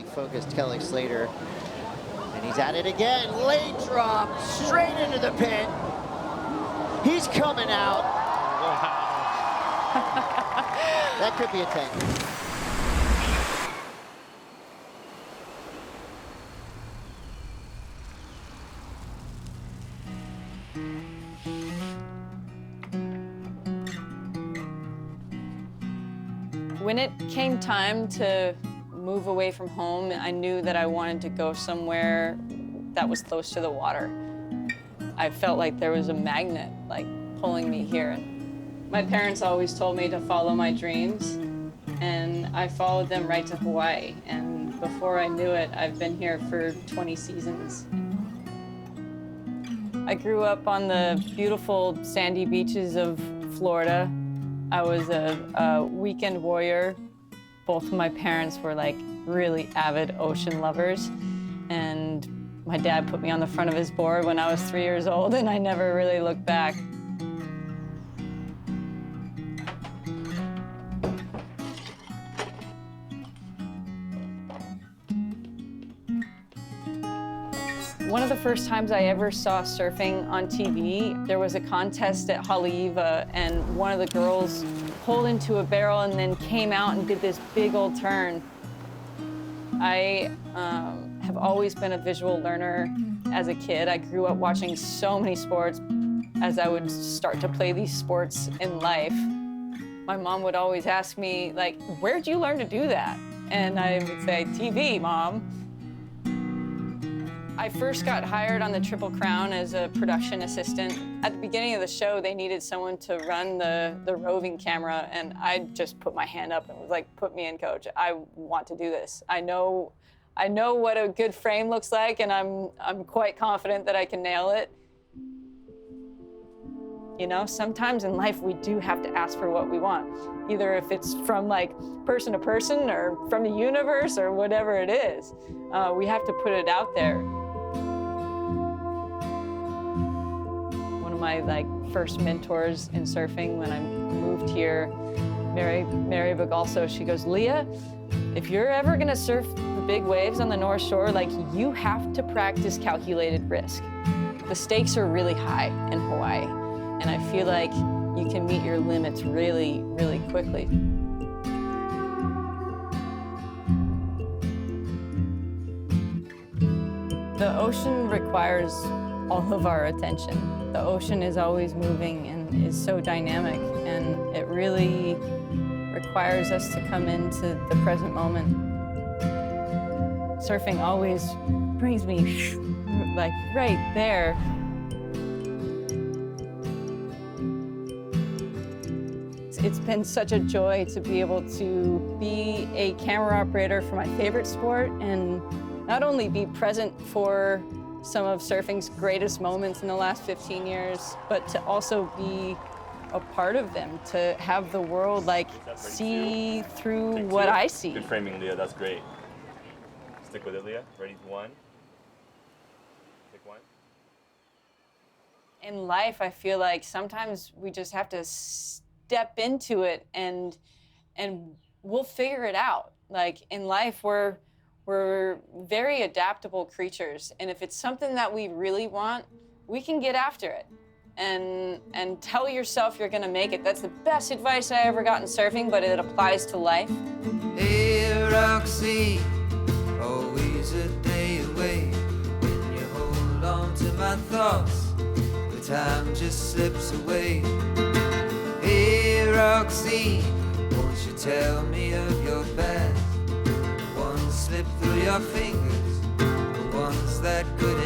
focused Kelly Slater. And he's at it again. Late drop, straight into the pit. He's coming out. Wow. That could be a 10. When it came time to move away from home, I knew that I wanted to go somewhere that was close to the water. I felt like there was a magnet, like, pulling me here. My parents always told me to follow my dreams, and I followed them right to Hawaii. And before I knew it, I've been here for 20 seasons. I grew up on the beautiful sandy beaches of Florida. I was a weekend warrior. Both of my parents were like really avid ocean lovers, and my dad put me on the front of his board when I was 3 years old, and I never really looked back. One of the first times I ever saw surfing on TV, there was a contest at Haleiwa, and one of the girls pulled into a barrel and then came out and did this big old turn. I have always been a visual learner as a kid. I grew up watching so many sports. As I would start to play these sports in life, my mom would always ask me, like, where'd you learn to do that? And I would say, TV, Mom. I first got hired on the Triple Crown as a production assistant. At the beginning of the show, they needed someone to run the roving camera, and I just put my hand up and was like, put me in, coach. I want to do this. I know what a good frame looks like, and I'm quite confident that I can nail it. You know, sometimes in life we do have to ask for what we want, either if it's from like person to person or from the universe or whatever it is. We have to put it out there. One of my first mentors in surfing when I moved here, Mary Bagalso, she goes, Leah, if you're ever gonna surf the big waves on the North Shore, you have to practice calculated risk. The stakes are really high in Hawaii, and I feel like you can meet your limits really, really quickly. The ocean requires all of our attention. The ocean is always moving and is so dynamic, and it really requires us to come into the present moment. Surfing always brings me right there. It's been such a joy to be able to be a camera operator for my favorite sport and not only be present for some of surfing's greatest moments in the last 15 years, but to also be a part of them, to have the world see through what I see. Good framing, Leah, that's great. Stick with it, Leah. Ready, one. Take one. In life, I feel like sometimes we just have to step into it and we'll figure it out. In life, we're very adaptable creatures, and if it's something that we really want, we can get after it. And tell yourself you're gonna make it. That's the best advice I ever got in surfing, but it applies to life. Hey, Roxy, always a day away. When you hold on to my thoughts, the time just slips away. Hey, Roxy, won't you tell me of your past? The ones slip through your fingers, the ones that could